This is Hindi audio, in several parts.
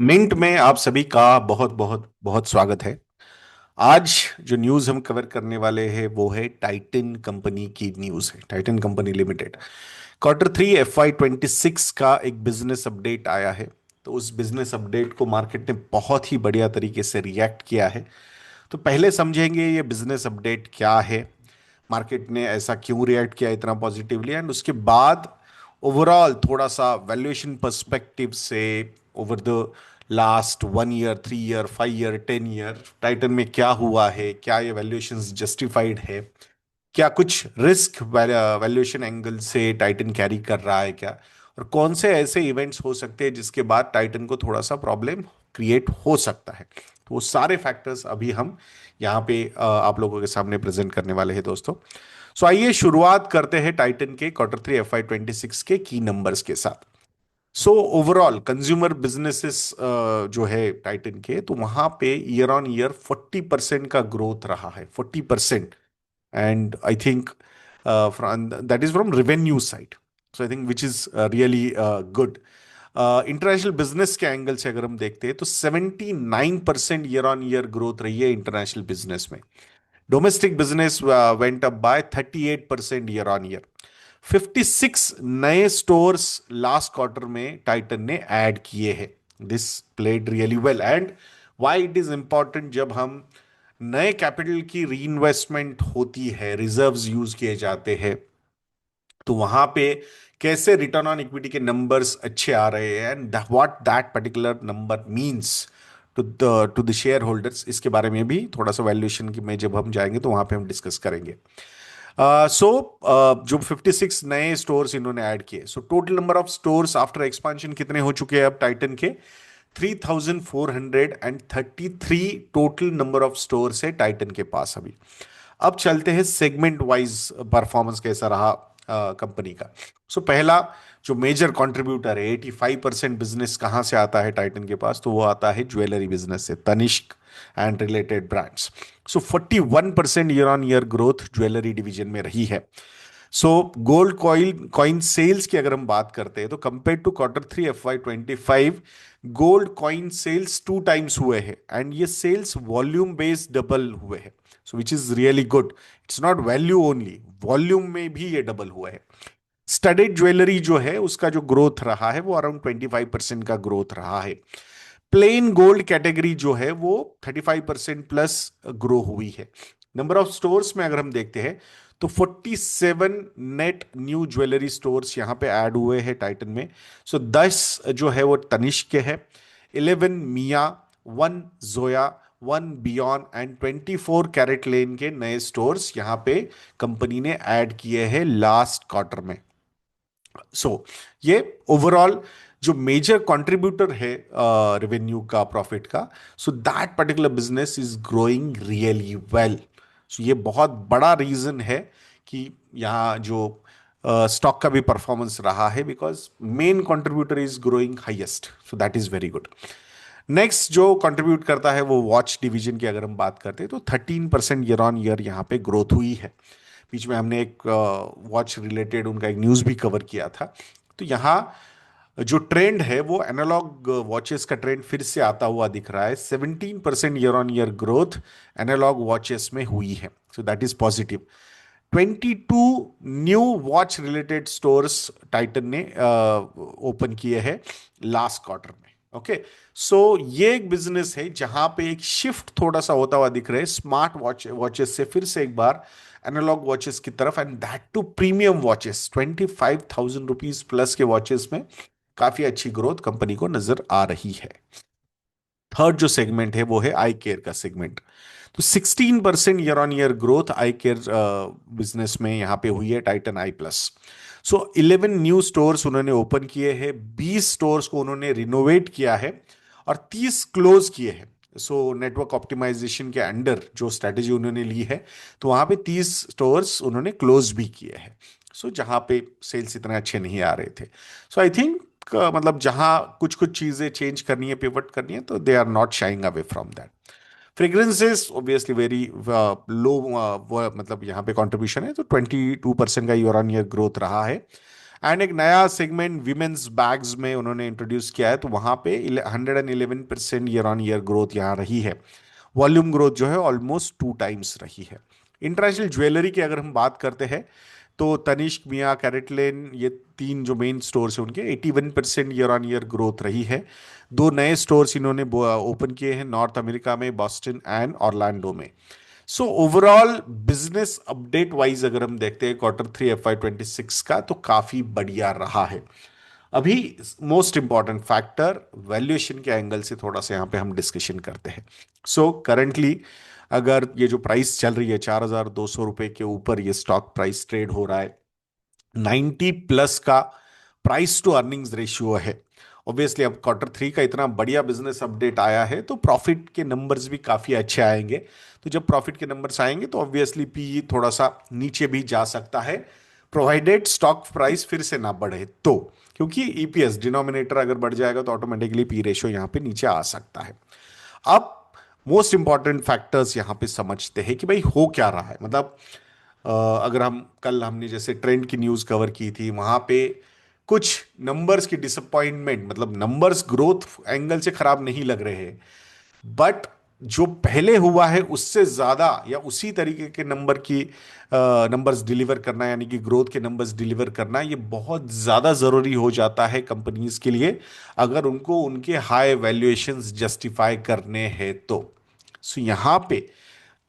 मिंट में आप सभी का बहुत बहुत बहुत स्वागत है। आज जो न्यूज़ हम कवर करने वाले हैं वो है टाइटन कंपनी की न्यूज़ है। Titan company limited Q3 FY 2026 का एक बिजनेस अपडेट आया है। तो उस बिजनेस अपडेट को मार्केट ने बहुत ही बढ़िया तरीके से रिएक्ट किया है। तो पहले समझेंगे ये बिजनेस अपडेट क्या है, मार्केट ने ऐसा क्यों रिएक्ट किया इतना पॉजिटिवली, एंड उसके बाद ओवरऑल थोड़ा सा वैल्यूएशन पर्सपेक्टिव से over the last 1 year, 3 year, 5 year, 10 year Titan में क्या हुआ है, क्या ये वैल्यूएशंस जस्टिफाइड है, क्या कुछ रिस्क वैल्यूएशन एंगल से टाइटन कैरी कर रहा है क्या, और कौन से ऐसे इवेंट्स हो सकते हैं जिसके बाद टाइटन को थोड़ा सा प्रॉब्लम क्रिएट हो सकता है। तो वो सारे फैक्टर्स अभी हम यहाँ पे आप लोगों के सामने प्रेजेंट करने वाले हैं दोस्तों। सो आइए शुरुआत करते हैं टाइटन के Q3 FY 2026 के की नंबर्स के साथ। सो ओवरऑल कंज्यूमर बिजनेसेस जो है टाइटन के, तो वहां पे ईयर ऑन ईयर 40% का ग्रोथ रहा है, 40%। And I think that is from revenue side. So I think which is really good. International business के एंगल से अगर हम देखते हैं तो 79% ईयर ऑन ईयर ग्रोथ रही है इंटरनेशनल बिजनेस में। Domestic business went up by 38% year on year. 56 नए स्टोर्स लास्ट क्वार्टर में टाइटन ने ऐड किए हैं। This played really well. And why it is important, जब हम नए कैपिटल की री इन्वेस्टमेंट होती है, रिजर्व्स यूज किए जाते हैं, तो वहां पे कैसे रिटर्न ऑन इक्विटी के नंबर्स अच्छे आ रहे हैं and what that particular number means to the shareholders, इसके बारे में भी थोड़ा सा वैल्यूएशन की में जब हम जाएंगे तो वहां पे हम डिस्कस करेंगे। जो 56 नए स्टोर्स इन्होंने ऐड किए, so total number of stores after expansion कितने हो चुके हैं अब टाइटन के? 3433 टोटल नंबर ऑफ स्टोर्स है टाइटन के पास अभी। अब चलते हैं सेगमेंट वाइज परफॉर्मेंस कैसा रहा कंपनी का। सो पहला जो मेजर कंट्रीब्यूटर है, 85% बिजनेस कहां से आता है टाइटन के पास, तो वो आता है ज्वेलरी बिजनेस से, Tanishq and related brands. So 41% year on year growth jewellery division में रही है। So gold coin coin sales की अगर हम बात करते हैं तो compare to Q3 FY 2025, gold coin sales 2 times हुए हैं एंड ये सेल्स वॉल्यूम बेस्ड डबल हुए हैं। So which is really good. It's not value only, volume में भी ये डबल हुआ है। स्टडेड ज्वेलरी जो है उसका जो ग्रोथ रहा है वो अराउंड 25% का ग्रोथ रहा है। प्लेन गोल्ड कैटेगरी जो है वो 35% प्लस ग्रो हुई है। नंबर ऑफ स्टोर्स में अगर हम देखते हैं तो 47 नेट न्यू ज्वेलरी स्टोर्स यहां पे ऐड हुए हैं टाइटन में। सो 10 जो है वो तनिष्क के है, 11 मिया, 1 जोया, 1 बियॉन एंड 24 कैरेट लेन के नए स्टोर्स यहां पे कंपनी ने ऐड किए हैं लास्ट क्वार्टर में। सो ये ओवरऑल जो मेजर कंट्रीब्यूटर है रेवेन्यू का, प्रॉफिट का, so that particular business is growing really well. So ये बहुत बड़ा रीजन है कि यहाँ जो स्टॉक का भी परफॉर्मेंस रहा है, because main contributor is growing highest, so that is very good. Next जो कंट्रीब्यूट करता है वो वॉच डिवीजन की अगर हम बात करते हैं तो 13% ईयर ऑन ईयर यहाँ पे ग्रोथ हुई है। बीच में हमने एक वॉच रिलेटेड उनका एक न्यूज़ भी कवर किया था। तो यहाँ जो ट्रेंड है वो एनालॉग वॉचेस का ट्रेंड फिर से आता हुआ दिख रहा है। 17% year on year growth analog watches में हुई है, so that is positive. 22 new watch related stores Titan ने ओपन किए हैं लास्ट क्वार्टर में। ओके, सो ये एक बिजनेस है जहां पे एक शिफ्ट थोड़ा सा होता हुआ दिख रहा है स्मार्ट वॉचेस से फिर से एक बार एनालॉग वॉचेस की तरफ, and that to premium watches. 25,000 rupees plus के वॉचेस में काफी अच्छी ग्रोथ कंपनी को नजर आ रही है। थर्ड जो सेगमेंट है वो है आई केयर का सेगमेंट। तो 16% year on year growth I care business में यहाँ पे हुई है टाइटन आई प्लस। सो 11 न्यू स्टोर्स उन्होंने ओपन किए हैं, 20 स्टोर्स को उन्होंने रिनोवेट किया है और 30 क्लोज किए हैं। सो नेटवर्क ऑप्टिमाइजेशन के अंडर जो स्ट्रेटेजी उन्होंने ली है, तो वहां पे 30 स्टोर्स उन्होंने क्लोज भी किए हैं। सो जहां पे सेल्स इतने अच्छे नहीं आ रहे थे, सो आई थिंक मतलब जहां कुछ कुछ चीजें चेंज करनी है, पिवट करनी है, तो they are not shying away from that. Fragrances obviously very low, मतलब यहाँ पे कंट्रीब्यूशन है, तो 22% का ईयर ऑन ईयर ग्रोथ रहा है। एंड एक नया सेगमेंट विमेन्स बैग्स में उन्होंने इंट्रोड्यूस किया है, तो वहां पे 111% ईयर ऑन ईयर ग्रोथ यहाँ रही है। वॉल्यूम ग्रोथ जो है ऑलमोस्ट 2 टाइम्स रही है। इंटरनेशनल ज्वेलरी की अगर हम बात करते हैं, तो तनिष्क, मिया, कैरेटलेन, ये तीन जो मेन स्टोर्स हैं उनके 81% ईयर ऑन ईयर ग्रोथ रही है। दो नए स्टोर्स इन्होंने ओपन किए हैं नॉर्थ अमेरिका में, बॉस्टन एंड ऑरलैंडो में। So overall business update wise अगर हम देखते हैं Q3 FY26 का, तो काफी बढ़िया रहा है। अभी मोस्ट इंपॉर्टेंट फैक्टर वैल्यूएशन के एंगल से थोड़ा सा यहाँ पे हम डिस्कशन करते हैं। सो करंटली अगर ये जो प्राइस चल रही है, 4,200 रुपए के ऊपर ये स्टॉक प्राइस ट्रेड हो रहा है, 90+ का प्राइस टू अर्निंग्स रेशियो है। ऑब्वियसली अब Q3 का इतना बढ़िया बिजनेस अपडेट आया है, तो प्रॉफिट के नंबर्स भी काफी अच्छे आएंगे। तो जब प्रॉफिट के नंबर्स आएंगे तो ऑब्वियसली पी थोड़ा सा नीचे भी जा सकता है, प्रोवाइडेड स्टॉक प्राइस फिर से ना बढ़े तो। क्योंकि ईपीएस डिनोमिनेटर अगर बढ़ जाएगा तो ऑटोमेटिकली पी रेशियो यहां पे नीचे आ सकता है। अब मोस्ट इंपॉर्टेंट फैक्टर्स यहां पे समझते हैं कि भाई हो क्या रहा है। मतलब अगर हम कल हमने जैसे ट्रेंड की न्यूज कवर की थी, वहां पे कुछ नंबर्स की डिसअपॉइंटमेंट, मतलब नंबर्स ग्रोथ एंगल से खराब नहीं लग रहे हैं, बट जो पहले हुआ है उससे ज्यादा या उसी तरीके के नंबर्स डिलीवर करना, यानी कि ग्रोथ के नंबर्स डिलीवर करना, ये बहुत ज्यादा जरूरी हो जाता है कंपनीज के लिए, अगर उनको उनके हाई वैल्यूएशंस जस्टिफाई करने हैं तो। सो यहां पे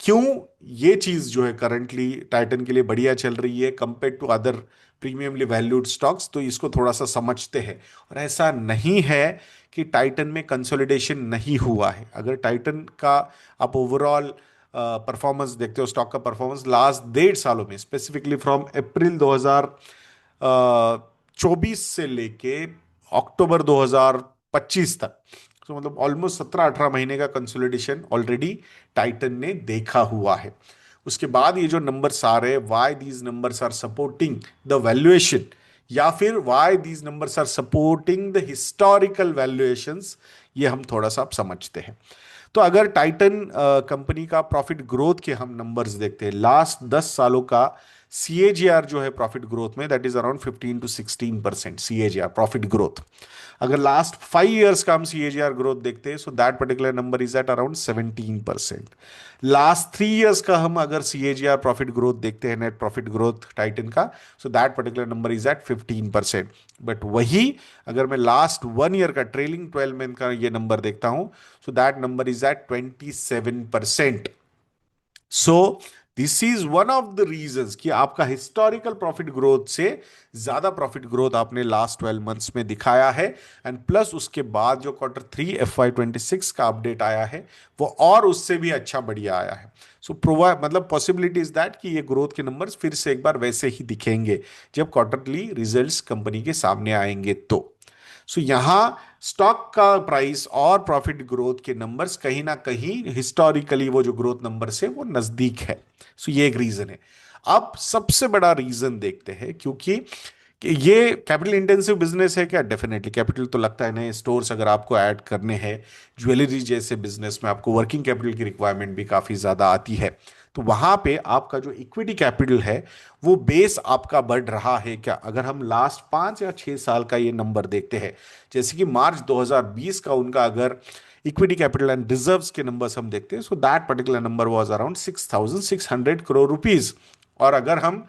क्यों ये चीज जो है करंटली टाइटन के लिए बढ़िया चल रही है compare to other premiumly valued stocks, तो इसको थोड़ा सा समझते हैं। और ऐसा नहीं है कि टाइटन में कंसोलिडेशन नहीं हुआ है। अगर टाइटन का आप ओवरऑल परफॉर्मेंस देखते हो, स्टॉक का परफॉर्मेंस लास्ट 1.5 सालों में, स्पेसिफिकली फ्रॉम अप्रैल 2024 से लेके अक्टूबर 2025 तक, तो मतलब ऑलमोस्ट 17-18 महीने का कंसोलिडेशन ऑलरेडी टाइटन ने देखा हुआ है। उसके बाद ये जो नंबर्स आ रहे हैं, why these numbers are supporting the valuation, या फिर why these numbers are supporting the historical valuations, ये हम थोड़ा सा अब समझते हैं। तो अगर टाइटन कंपनी का प्रॉफिट ग्रोथ के हम नंबर्स देखते हैं, लास्ट 10 सालों का सीएजीआर जो है प्रॉफिट ग्रोथ में, that is around 15 to 16% CAGR profit growth. अगर लास्ट 5 इयर्स का हम सीएजीआर ग्रोथ देखते हैं, so that particular number is at around 17%। Last 3 years का हम अगर सीएजीआर प्रॉफिट ग्रोथ देखते हैं, नेट प्रॉफिट ग्रोथ टाइटन का, so that particular number is at 15%। But वही अगर मैं लास्ट 1 ईयर का ट्रेलिंग 12 मंथ का ये नंबर देखता हूं, so that number is at 27%। So this is one of the reasons कि आपका हिस्टोरिकल प्रॉफिट ग्रोथ से ज्यादा प्रॉफिट ग्रोथ आपने लास्ट 12 मंथ्स में दिखाया है। एंड प्लस उसके बाद जो Q3 FY26 का अपडेट आया है, वो और उससे भी अच्छा बढ़िया आया है। सो प्रोवाइड मतलब पॉसिबिलिटी इज दैट कि ये ग्रोथ के नंबर्स फिर से एक बार वैसे ही दिखेंगे जब क्वार्टरली रिजल्ट्स कंपनी के सामने आएंगे तो। सो यहां स्टॉक का प्राइस और प्रॉफिट ग्रोथ के नंबर्स कहीं ना कहीं हिस्टोरिकली वो जो ग्रोथ नंबर्स है वो नजदीक है। सो ये एक रीजन है। अब सबसे बड़ा रीजन देखते हैं, क्योंकि कि ये कैपिटल इंटेंसिव बिजनेस है क्या? डेफिनेटली कैपिटल तो लगता है। नए स्टोर्स अगर आपको ऐड करने हैं, ज्वेलरी जैसे बिजनेस में आपको वर्किंग कैपिटल की रिक्वायरमेंट भी काफी ज्यादा आती है। तो वहां पे आपका जो इक्विटी कैपिटल है, वो बेस आपका बढ़ रहा है क्या? अगर हम लास्ट 5 या 6 साल का ये नंबर देखते हैं, जैसे कि मार्च 2020 का उनका अगर इक्विटी कैपिटल एंड रिजर्व्स के नंबर्स हम देखते हैं, so that particular number was around 6,600 crore rupees. और अगर हम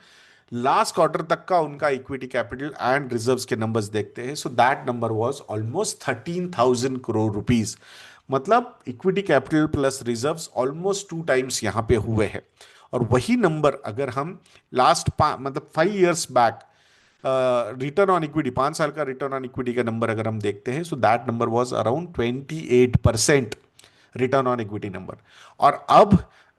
लास्ट क्वार्टर तक का उनका इक्विटी कैपिटल एंड रिजर्व्स के नंबर्स देखते हैं, so that number was almost 13,000 crore rupees. मतलब equity capital plus reserves almost 2 times यहां पे हुए हैं। और वही नंबर अगर हम लास्ट मतलब 5 years back return on equity, 5 साल का रिटर्न ऑन इक्विटी का नंबर अगर हम देखते हैं, so that number was around 28% return on equity number. और अब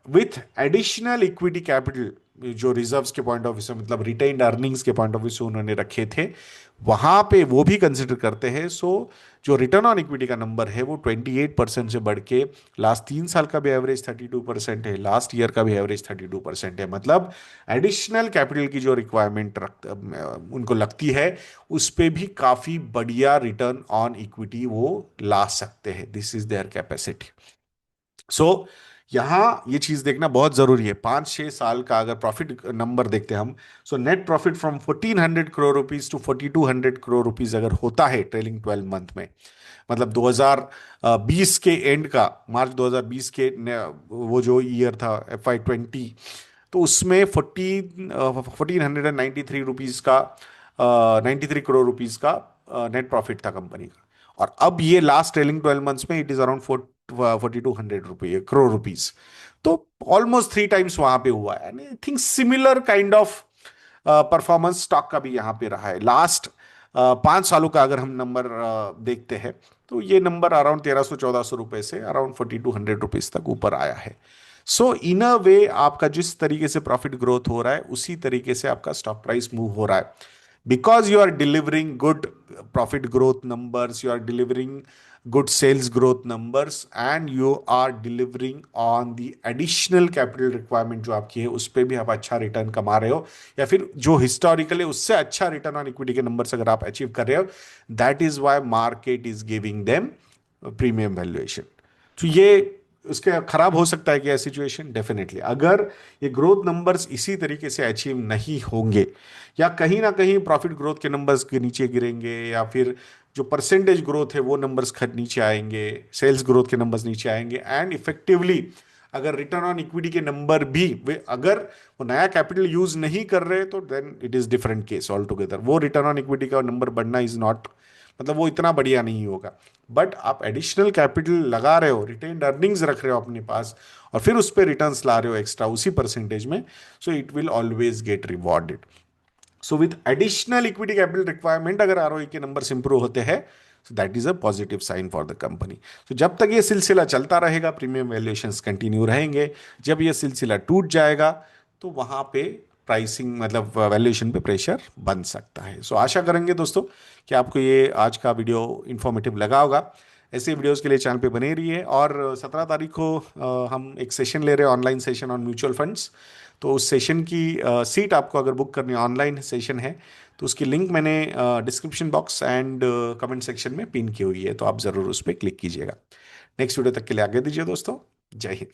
विथ एडिशनल इक्विटी कैपिटल जो रिजर्व्स के पॉइंट ऑफ व्यू से, मतलब रिटेन्ड अर्निंग्स के पॉइंट ऑफ व्यू से उन्होंने रखे थे, वहां पे वो भी कंसिडर करते हैं। सो जो रिटर्न ऑन इक्विटी का नंबर है वो 28% से बढ़ के लास्ट 3 साल का भी एवरेज 32% है, लास्ट ईयर का भी एवरेज 32% है। मतलब एडिशनल कैपिटल की जो रिक्वायरमेंट उनको लगती है, उस पे भी काफी बढ़िया रिटर्न ऑन इक्विटी वो ला सकते हैं। This is their capacity. So यहाँ ये चीज देखना बहुत जरूरी है। 5-6 साल का अगर प्रॉफिट नंबर देखते हैं हम, so net profit from 1400 crore rupees to 4200 crore rupees अगर होता है ट्रेलिंग 12 मंथ में, मतलब 2020 के एंड का, मार्च 2020 के वो जो ईयर था FY20, तो उसमें 1493 रुपीज का 93 करोड़ रुपीज का नेट प्रॉफिट था कंपनी का। और अब ये लास्ट ट्रेलिंग 12 मंथ्स में it is around 4200 crore rupees. तो ऑलमोस्ट 3 टाइम्स वहां पे हुआ है। I think similar kind of performance stock का भी यहाँ पे रहा है। लास्ट 5 सालों का अगर हम नंबर देखते हैं, तो ये नंबर अराउंड 1300-1400 रुपए से अराउंड 4200 रुपीज तक ऊपर आया है। सो इन अ वे आपका जिस तरीके से प्रॉफिट ग्रोथ हो रहा है उसी तरीके से आपका स्टॉक प्राइस मूव हो रहा है, because you are delivering good profit growth numbers, you are delivering good sales growth numbers, and you are delivering on the additional capital requirement जो आपकी है उस पे भी आप अच्छा रिटर्न कमा रहे हो, या फिर जो हिस्टोरिकल है उससे अच्छा रिटर्न ऑन इक्विटी के नंबर्स अगर आप अचीव कर रहे हो, that is why market is giving them premium valuation. तो ये उसके खराब हो सकता है क्या सिचुएशन? डेफिनेटली। अगर ये ग्रोथ नंबर्स इसी तरीके से अचीव नहीं होंगे, या कहीं ना कहीं प्रॉफिट ग्रोथ के नंबर्स के नीचे गिरेंगे, या फिर जो परसेंटेज ग्रोथ है वो नंबर्स नीचे आएंगे, सेल्स ग्रोथ के नंबर्स नीचे आएंगे, एंड इफेक्टिवली अगर रिटर्न ऑन इक्विटी के नंबर भी वे अगर वो नया कैपिटल यूज नहीं कर रहे, तो then it is different case altogether. वो रिटर्न ऑन इक्विटी का नंबर बढ़ना इज नॉट, मतलब वो इतना बढ़िया नहीं होगा। बट आप एडिशनल कैपिटल लगा रहे हो, रिटेन्ड अर्निंग्स रख रहे हो अपने पास, और फिर उस पर रिटर्न्स ला रहे हो एक्स्ट्रा उसी परसेंटेज में, so it will always get rewarded. So with additional equity capital requirement अगर आरओई के नंबर्स इंप्रूव होते हैं, so that is a positive sign for the company. तो जब तक ये सिलसिला चलता रहेगा, प्रीमियम वैल्यूएशंस कंटिन्यू रहेंगे। जब ये सिलसिला टूट जाएगा, तो वहां पे प्राइसिंग मतलब वैल्यूएशन पे प्रेशर बन सकता है। सो आशा करेंगे दोस्तों कि आपको ये आज का वीडियो इंफॉर्मेटिव लगा होगा। ऐसे वीडियोस के लिए चैनल पे बने रहिए। और 17 तारीख को हम एक सेशन ले रहे हैं, online session on mutual funds. तो उस सेशन की सीट आपको अगर बुक करनी है, ऑनलाइन सेशन है, तो उसकी लिंक मैंने description box and comment section में पिन की हुई है, तो आप ज़रूर उस पर क्लिक कीजिएगा। नेक्स्ट वीडियो तक के लिए आगे दीजिए दोस्तों। जय हिंद।